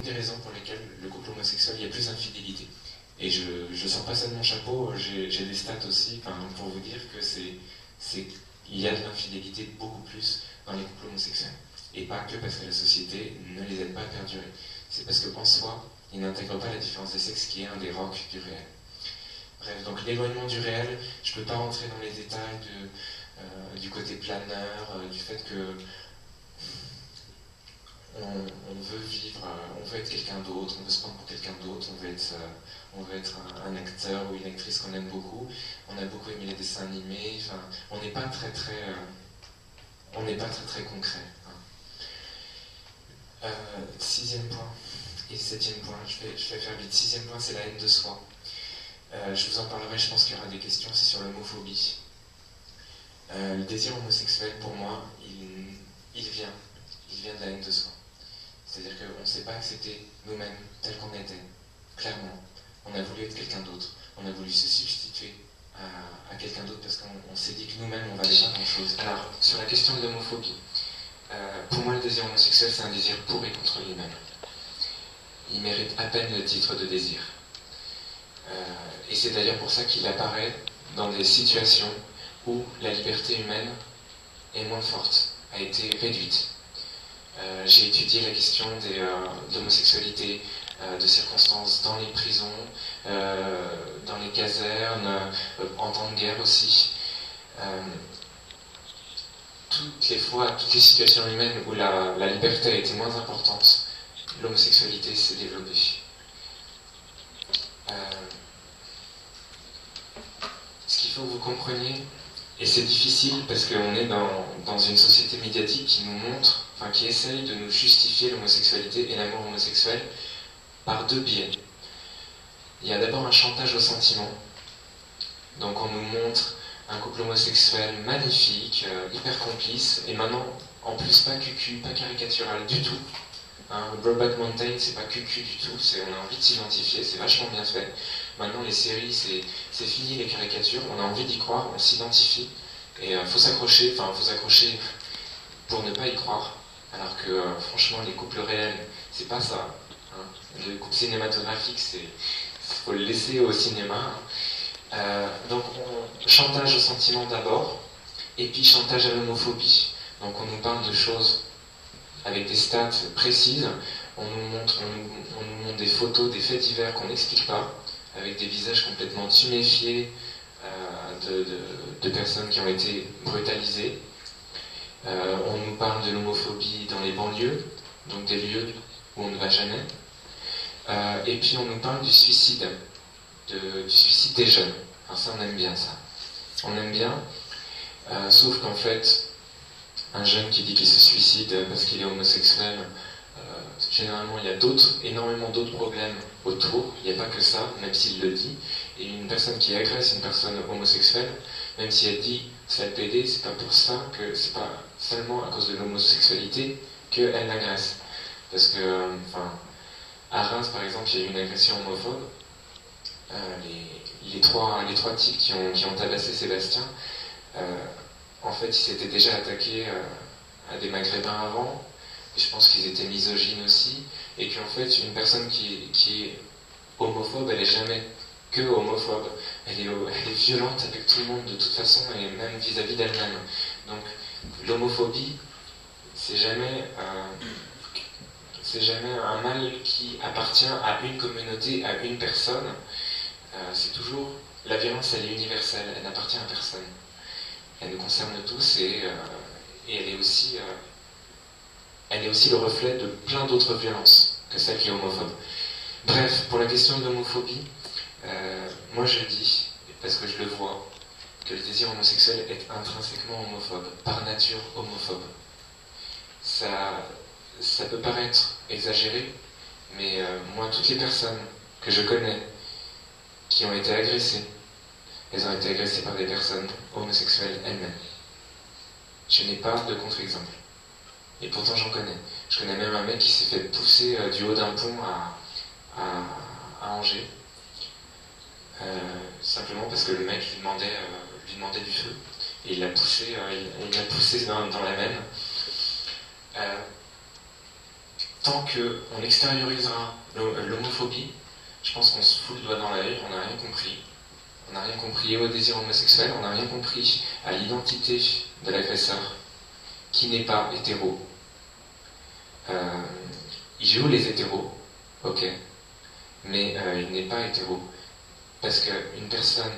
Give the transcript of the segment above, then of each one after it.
des raisons pour lesquelles le couple homosexuel, il y a plus d'infidélité. Et je sors pas ça de mon chapeau, j'ai des stats aussi pour vous dire que il y a de l'infidélité beaucoup plus dans les couples homosexuels. Et pas que parce que la société ne les aide pas à perdurer. C'est parce qu'en soi, ils n'intègrent pas la différence des sexes qui est un des rocs du réel. Bref, donc l'éloignement du réel, je ne peux pas rentrer dans les détails du côté planeur, du fait que on veut vivre, on veut être quelqu'un d'autre, on veut se prendre pour quelqu'un d'autre, on veut être un acteur ou une actrice qu'on aime beaucoup. On a beaucoup aimé les dessins animés. Enfin, on n'est pas très concret. Sixième point et septième point, je vais faire vite. Sixième point, c'est la haine de soi. Je vous en parlerai, je pense qu'il y aura des questions, c'est sur l'homophobie. Le désir homosexuel, pour moi, il vient de la haine de soi. C'est-à-dire qu'on ne s'est pas accepté nous-mêmes tels qu'on était, clairement. On a voulu être quelqu'un d'autre, on a voulu se substituer à quelqu'un d'autre parce qu'on s'est dit que nous-mêmes on valait pas grand-chose. Alors, sur la question de l'homophobie, pour moi le désir homosexuel c'est un désir pour et contre lui-même. Il mérite à peine le titre de désir. Et c'est d'ailleurs pour ça qu'il apparaît dans des situations où la liberté humaine est moins forte, a été réduite. J'ai étudié la question de l'homosexualité, de circonstances dans les prisons, dans les casernes, en temps de guerre aussi. Toutes les situations humaines où la liberté a été moins importante, l'homosexualité s'est développée. Ce qu'il faut que vous compreniez, et c'est difficile parce qu'on est dans une société médiatique qui nous montre, qui essaye de nous justifier l'homosexualité et l'amour homosexuel par deux biais. Il y a d'abord un chantage au sentiment. Donc on nous montre un couple homosexuel magnifique, hyper complice, et maintenant, en plus, pas cucu, pas caricatural du tout. Brokeback Mountain, c'est pas cucu du tout, on a envie de s'identifier, c'est vachement bien fait. Maintenant, les séries, c'est fini les caricatures, on a envie d'y croire, on s'identifie, et faut s'accrocher pour ne pas y croire. Alors que, franchement, les couples réels, c'est pas ça. Le couple cinématographique, faut le laisser au cinéma. Donc, chantage au sentiment d'abord, et puis chantage à l'homophobie. Donc, on nous parle de choses avec des stats précises, on nous montre des photos, des faits divers qu'on n'explique pas, avec des visages complètement tuméfiés de personnes qui ont été brutalisées. On nous parle de l'homophobie dans les banlieues, donc des lieux où on ne va jamais. Et puis on nous parle du suicide des jeunes. Alors ça, on aime bien ça. On aime bien, sauf qu'en fait, un jeune qui dit qu'il se suicide parce qu'il est homosexuel, généralement il y a énormément d'autres problèmes autour, il n'y a pas que ça, même s'il le dit. Et une personne qui agresse une personne homosexuelle, même si elle dit c'est le PD, c'est pas pour ça que c'est pas seulement à cause de l'homosexualité qu'elle l'agresse. Parce que, à Reims par exemple, il y a eu une agression homophobe. Les trois types qui ont tabassé Sébastien, en fait, ils s'étaient déjà attaqués à des Maghrébins avant, et je pense qu'ils étaient misogynes aussi, et qu'en fait, une personne qui est homophobe, elle n'est jamais que homophobe, elle est violente avec tout le monde de toute façon, et même vis-à-vis d'elle-même. Donc, l'homophobie, c'est jamais un mal qui appartient à une communauté, à une personne. C'est toujours, la violence, elle est universelle, elle n'appartient à personne. Elle nous concerne tous et elle est aussi le reflet de plein d'autres violences que celle qui est homophobe. Bref, pour la question de l'homophobie, moi je dis, parce que je le vois, que le désir homosexuel est intrinsèquement homophobe, par nature homophobe. Ça peut paraître exagéré, mais moi, toutes les personnes que je connais qui ont été agressées, elles ont été agressées par des personnes homosexuelles elles-mêmes. Je n'ai pas de contre-exemple. Et pourtant j'en connais. Je connais même un mec qui s'est fait pousser du haut d'un pont à Angers. Simplement parce que le mec lui demandait du feu. Et il l'a poussé dans la Maine. tant qu'on extériorisera l'homophobie, je pense qu'on se fout le doigt dans l'œil, on n'a rien compris. On n'a rien compris au désir homosexuel, on n'a rien compris à l'identité de l'agresseur, qui n'est pas hétéro. Il joue les hétéros, ok, mais il n'est pas hétéro. Parce qu'une personne,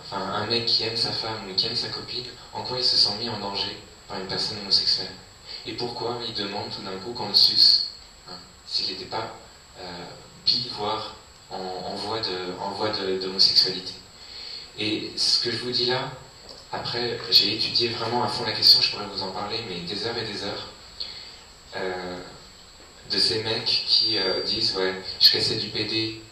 enfin un mec qui aime sa femme ou qui aime sa copine, en quoi il se sent mis en danger par une personne homosexuelle? Et pourquoi il demande tout d'un coup qu'on le suce, hein, s'il n'était pas bi, voire en voie d'homosexualité. Et ce que je vous dis là, après j'ai étudié vraiment à fond la question, je pourrais vous en parler, mais des heures et des heures, de ces mecs qui disent ouais, je cassais du PD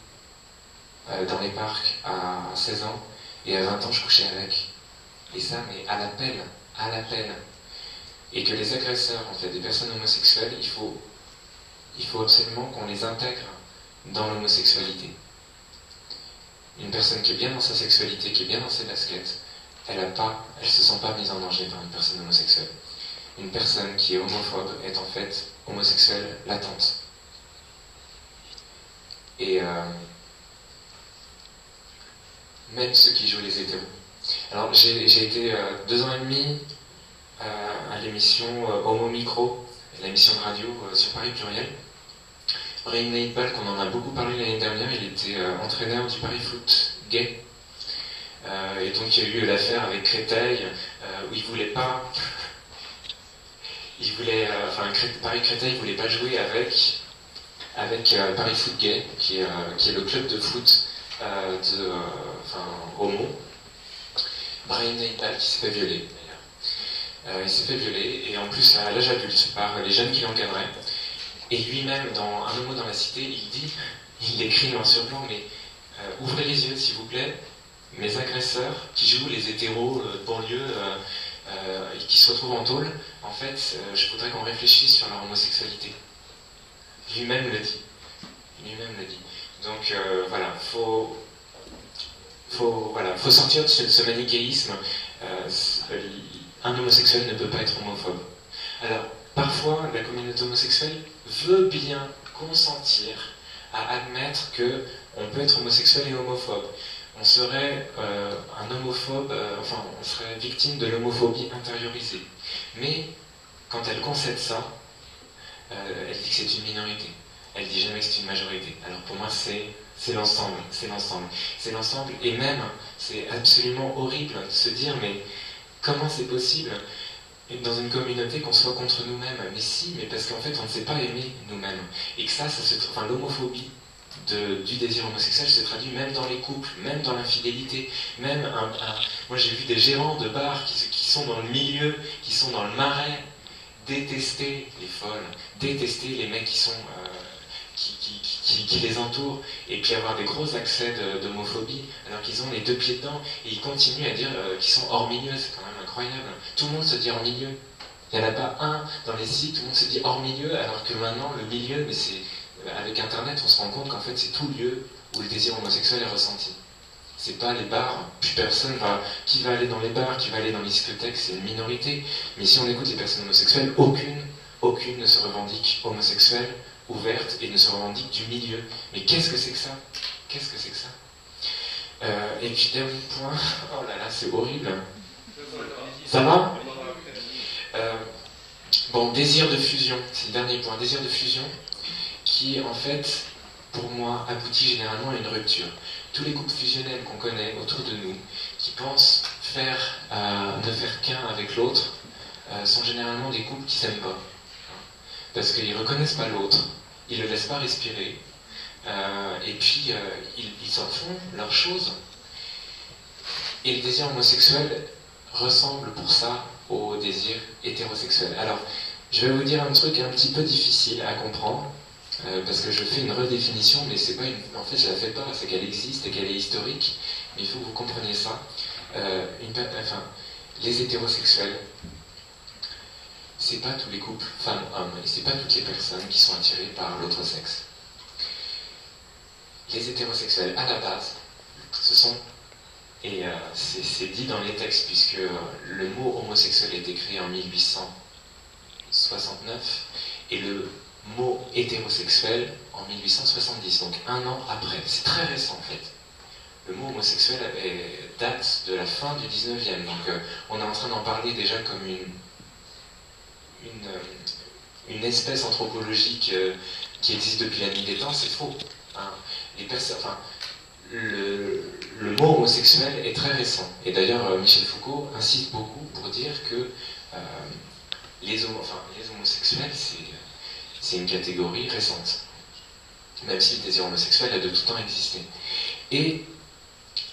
dans les parcs à 16 ans et à 20 ans je couchais avec. Et ça, mais à l'appel, à l'appel. Et que les agresseurs, en fait, des personnes homosexuelles, il faut absolument qu'on les intègre dans l'homosexualité. Une personne qui est bien dans sa sexualité, qui est bien dans ses baskets, elle se sent pas mise en danger par une personne homosexuelle. Une personne qui est homophobe est en fait homosexuelle latente. Et même ceux qui jouent les hétéros. Alors j'ai été 2 ans et demi à l'émission Homo Micro, l'émission de radio sur Paris Pluriel. Brian Neipal, qu'on en a beaucoup parlé l'année dernière, il était entraîneur du Paris Foot gay. Et donc il y a eu l'affaire avec Créteil, où il voulait pas... Paris Créteil ne voulait pas jouer avec Paris Foot Gay, qui est le club de foot homo. Brian Neipal qui s'est fait violer d'ailleurs. Il s'est fait violer, et en plus à l'âge adulte, par les jeunes qui l'encadraient. Et lui-même, dans Un homo dans la cité, il écrit noir sur blanc, mais ouvrez les yeux s'il vous plaît, mes agresseurs qui jouent les hétéros de banlieue et qui se retrouvent en tôle, en fait, je voudrais qu'on réfléchisse sur leur homosexualité. Lui-même le dit. Lui-même le dit. Donc voilà, faut sortir de ce manichéisme. Un homosexuel ne peut pas être homophobe. Alors, parfois, la communauté homosexuelle veut bien consentir à admettre qu'on peut être homosexuel et homophobe. On serait un homophobe, on serait victime de l'homophobie intériorisée. Mais quand elle concède ça, elle dit que c'est une minorité. Elle dit jamais que c'est une majorité. Alors pour moi, c'est l'ensemble, c'est l'ensemble. C'est l'ensemble, et même, c'est absolument horrible de se dire, mais comment c'est possible dans une communauté qu'on soit contre nous-mêmes? Mais si, mais parce qu'en fait, on ne sait pas aimer nous-mêmes. Et que l'homophobie du désir homosexuel se traduit même dans les couples, même dans l'infidélité, même moi j'ai vu des gérants de bars qui sont dans le milieu, qui sont dans le marais, détester les folles, détester les mecs qui les entourent, et puis avoir des gros accès d'homophobie, alors qu'ils ont les 2 pieds dedans, et ils continuent à dire qu'ils sont hors milieu. C'est quand même incroyable. Tout le monde se dit hors milieu. Il n'y en a pas un dans les sites, tout le monde se dit hors milieu, alors que maintenant, le milieu, mais c'est... Avec Internet, on se rend compte qu'en fait, c'est tout lieu où le désir homosexuel est ressenti. C'est pas les bars, puis personne va... Qui va aller dans les bars, qui va aller dans les discothèques, c'est une minorité. Mais si on écoute les personnes homosexuelles, aucune ne se revendique homosexuelle, ouverte, et ne se revendique du milieu. Mais qu'est-ce que c'est que ça? Qu'est-ce que c'est que ça? Et puis dernier point, oh là là, c'est horrible. Ça va? Bon, désir de fusion, c'est le dernier point. Désir de fusion, qui en fait, pour moi, aboutit généralement à une rupture. Tous les couples fusionnels qu'on connaît autour de nous, qui pensent ne faire qu'un avec l'autre, sont généralement des couples qui s'aiment pas. Parce qu'ils ne reconnaissent pas l'autre, ils ne le laissent pas respirer, et puis ils en font leur chose. Et le désir homosexuel ressemble pour ça au désir hétérosexuel. Alors, je vais vous dire un truc un petit peu difficile à comprendre, parce que je fais une redéfinition, mais c'est pas en fait, je la fais pas, c'est qu'elle existe et qu'elle est historique, mais il faut que vous compreniez ça. Les hétérosexuels, c'est pas tous les couples femmes-hommes, et c'est pas toutes les personnes qui sont attirées par l'autre sexe. Les hétérosexuels, à la base, ce sont, et c'est dit dans les textes, puisque le mot homosexuel a été créé en 1869, et mot hétérosexuel en 1870, donc un an après. C'est très récent en fait. Le mot homosexuel date de la fin du 19e, donc on est en train d'en parler déjà comme une espèce anthropologique qui existe depuis la nuit des temps, c'est faux. Hein. Le mot homosexuel est très récent. Et d'ailleurs, Michel Foucault insiste beaucoup pour dire que les homosexuels, c'est une catégorie récente. Même si le désir homosexuel a de tout temps existé. Et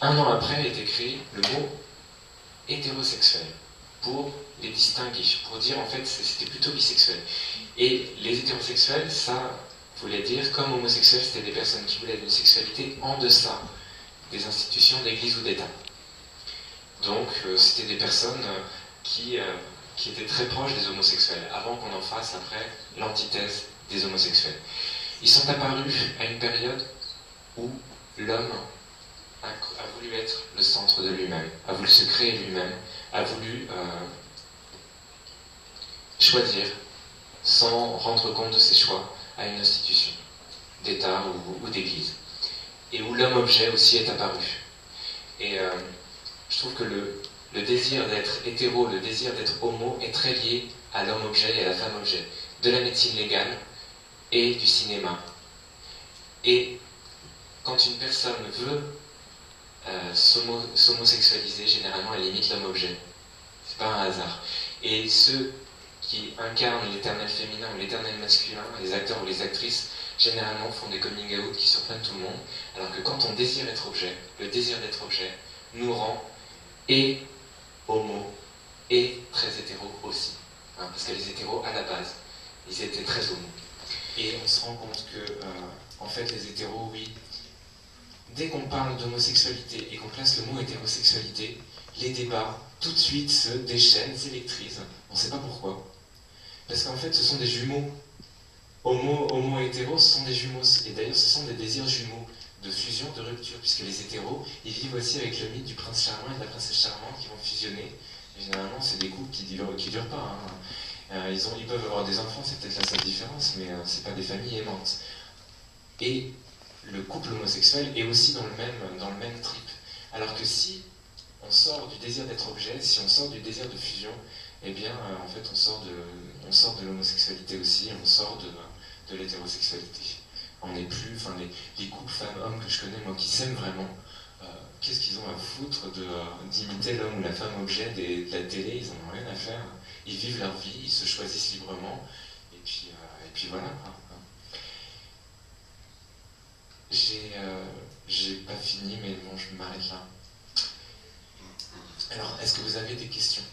un an après est créé le mot hétérosexuel pour les distinguer, pour dire en fait c'était plutôt bisexuel. Et les hétérosexuels, ça voulait dire comme homosexuels, c'était des personnes qui voulaient une sexualité en deçà des institutions d'église ou d'État. Donc c'était des personnes qui étaient très proches des homosexuels, avant qu'on en fasse après l'antithèse des homosexuels. Ils sont apparus à une période où l'homme a voulu être le centre de lui-même, a voulu se créer lui-même, a voulu choisir, sans rendre compte de ses choix, à une institution d'État ou d'Église. Et où l'homme-objet aussi est apparu. Et je trouve que le désir d'être hétéro, le désir d'être homo est très lié à l'homme-objet et à la femme-objet, de la médecine légale et du cinéma. Et quand une personne veut s'homosexualiser, généralement elle imite l'homme-objet. C'est pas un hasard. Et ceux qui incarnent l'éternel féminin ou l'éternel masculin, les acteurs ou les actrices, généralement font des coming out qui surprennent tout le monde, alors que quand on désire être objet, le désir d'être objet nous rend et homo et très hétéro aussi. Hein, parce que les hétéros, à la base, ils étaient très homo. Et on se rend compte que, en fait, les hétéros, oui, dès qu'on parle d'homosexualité et qu'on place le mot hétérosexualité, les débats, tout de suite, se déchaînent, s'électrisent. On ne sait pas pourquoi. Parce qu'en fait, ce sont des jumeaux. Homo et hétéro, ce sont des jumeaux. Et d'ailleurs, ce sont des désirs jumeaux, de fusion, de rupture, puisque les hétéros, ils vivent aussi avec le mythe du prince charmant et de la princesse charmante qui vont fusionner. Et généralement, c'est des couples qui durent pas. Hein. Ils peuvent avoir des enfants, c'est peut-être la seule différence, mais c'est pas des familles aimantes. Et le couple homosexuel est aussi dans le même trip. Alors que si on sort du désir d'être objet, si on sort du désir de fusion, eh bien, en fait, on sort de l'homosexualité aussi, on sort de l'hétérosexualité. On n'est plus, enfin, les couples femmes-hommes que je connais, moi, qui s'aiment vraiment, qu'est-ce qu'ils ont à foutre d'imiter l'homme ou la femme objet de la télé? Ils en ont rien à faire. Ils vivent leur vie, ils se choisissent librement, et puis voilà. J'ai pas fini, mais bon, je m'arrête là. Alors, est-ce que vous avez des questions ?